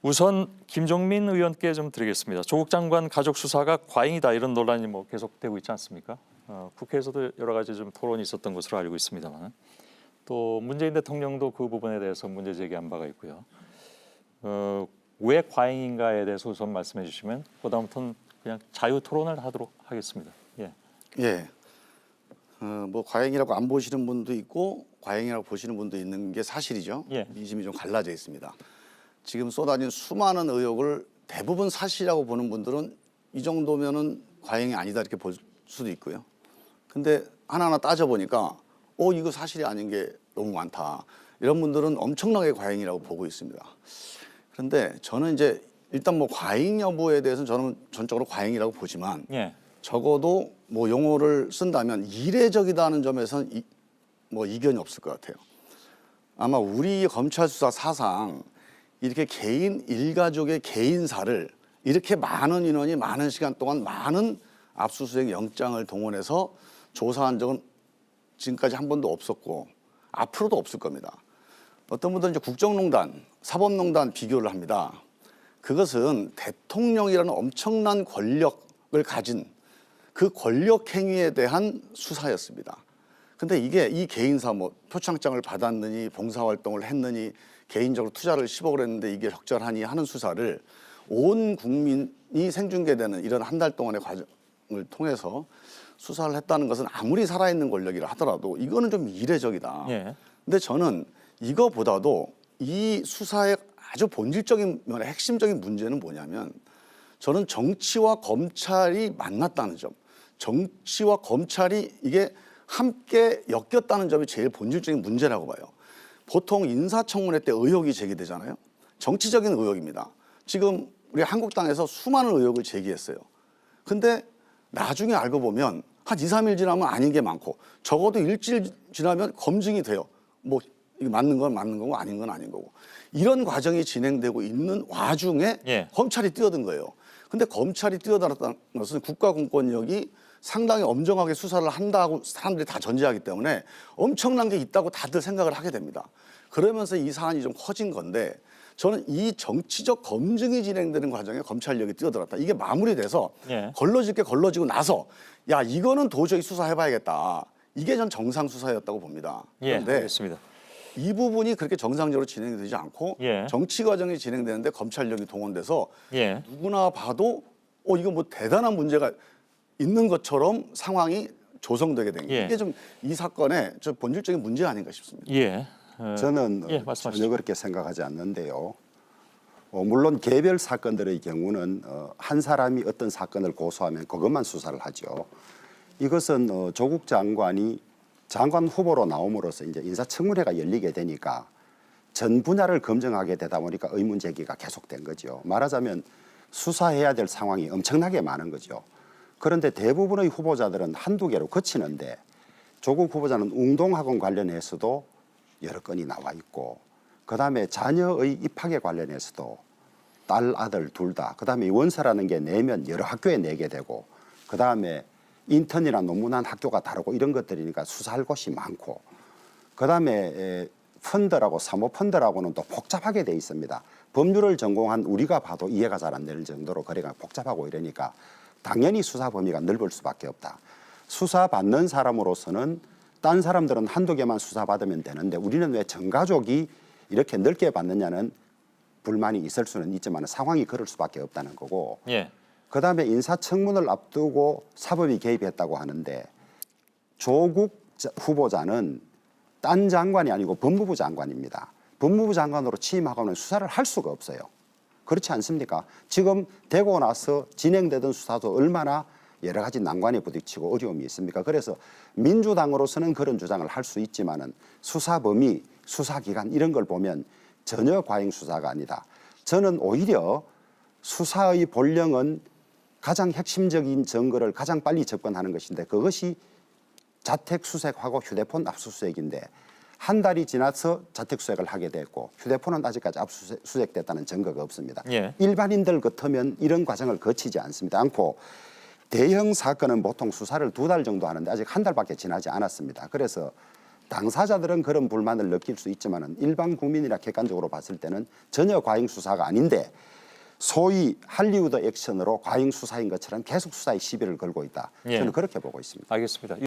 우선 김종민 의원께 좀 드리겠습니다. 조국 장관 가족 수사가 과잉이다 이런 논란이 계속되고 있지 않습니까? 국회에서도 여러 가지 좀 토론이 있었던 것으로 알고 있습니다만 또 문재인 대통령도 그 부분에 대해서 문제 제기한 바가 있고요. 왜 과잉인가에 대해서 우선 말씀해 주시면 그다음부터는 그냥 자유 토론을 하도록 하겠습니다. 예. 예. 뭐 과잉이라고 안 보시는 분도 있고 과잉이라고 보시는 분도 있는 게 사실이죠. 예. 민심이 좀 갈라져 있습니다. 지금 쏟아진 수많은 의혹을 대부분 사실이라고 보는 분들은 이 정도면은 과잉이 아니다 이렇게 볼 수도 있고요. 근데 하나하나 따져보니까 이거 사실이 아닌 게 너무 많다. 이런 분들은 엄청나게 과잉이라고 보고 있습니다. 그런데 저는 이제 일단 뭐 과잉 여부에 대해서는 저는 전적으로 과잉이라고 보지만 예. 적어도 뭐 용어를 쓴다면 이례적이다는 점에서는 뭐 이견이 없을 것 같아요. 아마 우리 검찰 수사 사상 이렇게 개인 일가족의 개인사를 이렇게 많은 인원이 많은 시간 동안 많은 압수수색 영장을 동원해서 조사한 적은 지금까지 한 번도 없었고 앞으로도 없을 겁니다. 어떤 분들은 이제 국정농단, 사법농단 비교를 합니다. 그것은 대통령이라는 엄청난 권력을 가진 그 권력 행위에 대한 수사였습니다. 근데 이게 이 개인사 뭐 표창장을 받았느니 봉사활동을 했느니 개인적으로 투자를 10억을 했는데 이게 적절하니 하는 수사를 온 국민이 생중계되는 이런 한 달 동안의 과정을 통해서 수사를 했다는 것은 아무리 살아있는 권력이라 하더라도 이거는 좀 이례적이다. 예. 근데 저는 이거보다도 이 수사의 아주 본질적인 면의 핵심적인 문제는 뭐냐면 저는 정치와 검찰이 만났다는 점, 정치와 검찰이 이게 함께 엮였다는 점이 제일 본질적인 문제라고 봐요. 보통 인사청문회 때 의혹이 제기되잖아요. 정치적인 의혹입니다. 지금 우리 한국당에서 수많은 의혹을 제기했어요. 근데 나중에 알고 보면 한 2, 3일 지나면 아닌 게 많고 적어도 일주일 지나면 검증이 돼요. 뭐 이게 맞는 건 맞는 거고 아닌 건 아닌 거고. 이런 과정이 진행되고 있는 와중에 예. 검찰이 뛰어든 거예요. 근데 검찰이 뛰어들었다는 것은 국가 공권력이 상당히 엄정하게 수사를 한다고 사람들이 다 전제하기 때문에 엄청난 게 있다고 다들 생각을 하게 됩니다. 그러면서 이 사안이 좀 커진 건데 저는 이 정치적 검증이 진행되는 과정에 검찰력이 뛰어들었다. 이게 마무리돼서 예. 걸러질 게 걸러지고 나서 야 이거는 도저히 수사해봐야겠다. 이게 전 정상 수사였다고 봅니다. 예. 그런데 알겠습니다. 이 부분이 그렇게 정상적으로 진행되지 않고 예. 정치 과정이 진행되는데 검찰력이 동원돼서 예. 누구나 봐도 이거 뭐 대단한 문제가 있는 것처럼 상황이 조성되게 된 거예요. 예. 이게 좀 이 사건의 저 본질적인 문제 아닌가 싶습니다. 예. 저는 예, 말씀하시죠. 전혀 그렇게 생각하지 않는데요. 물론 개별 사건들의 경우는 한 사람이 어떤 사건을 고소하면 그것만 수사를 하죠. 이것은 조국 장관이 장관 후보로 나옴으로써 이제 인사청문회가 열리게 되니까 전 분야를 검증하게 되다 보니까 의문 제기가 계속된 거죠. 말하자면 수사해야 될 상황이 엄청나게 많은 거죠. 그런데 대부분의 후보자들은 한두 개로 그치는데 조국 후보자는 웅동학원 관련해서도 여러 건이 나와 있고 그다음에 자녀의 입학에 관련해서도 딸, 아들 둘 다 그다음에 원서라는 게 내면 여러 학교에 내게 되고 그다음에 인턴이나 논문한 학교가 다르고 이런 것들이니까 수사할 곳이 많고 그다음에 펀드라고 사모펀드라고는 또 복잡하게 돼 있습니다. 법률을 전공한 우리가 봐도 이해가 잘 안 될 정도로 거래가 복잡하고 이러니까 당연히 수사 범위가 넓을 수밖에 없다. 수사받는 사람으로서는 딴 사람들은 한두 개만 수사받으면 되는데 우리는 왜 전 가족이 이렇게 넓게 받느냐는 불만이 있을 수는 있지만 상황이 그럴 수밖에 없다는 거고 예. 그다음에 인사청문을 앞두고 사법이 개입했다고 하는데 조국 후보자는 딴 장관이 아니고 법무부 장관입니다. 법무부 장관으로 취임하고는 수사를 할 수가 없어요. 그렇지 않습니까? 지금 되고 나서 진행되던 수사도 얼마나 여러 가지 난관에 부딪히고 어려움이 있습니까? 그래서 민주당으로서는 그런 주장을 할 수 있지만은 수사 범위, 수사 기간 이런 걸 보면 전혀 과잉 수사가 아니다. 저는 오히려 수사의 본령은 가장 핵심적인 증거를 가장 빨리 접근하는 것인데 그것이 자택 수색하고 휴대폰 압수수색인데 한 달이 지나서 자택 수색을 하게 됐고 휴대폰은 아직까지 압수수색됐다는 증거가 없습니다. 예. 일반인들 같으면 이런 과정을 거치지 않습니다. 않고 대형 사건은 보통 수사를 2달 정도 하는데 아직 한 달밖에 지나지 않았습니다. 그래서 당사자들은 그런 불만을 느낄 수 있지만은 일반 국민이나 객관적으로 봤을 때는 전혀 과잉 수사가 아닌데 소위 할리우드 액션으로 과잉 수사인 것처럼 계속 수사에 시비를 걸고 있다. 예. 저는 그렇게 보고 있습니다. 알겠습니다.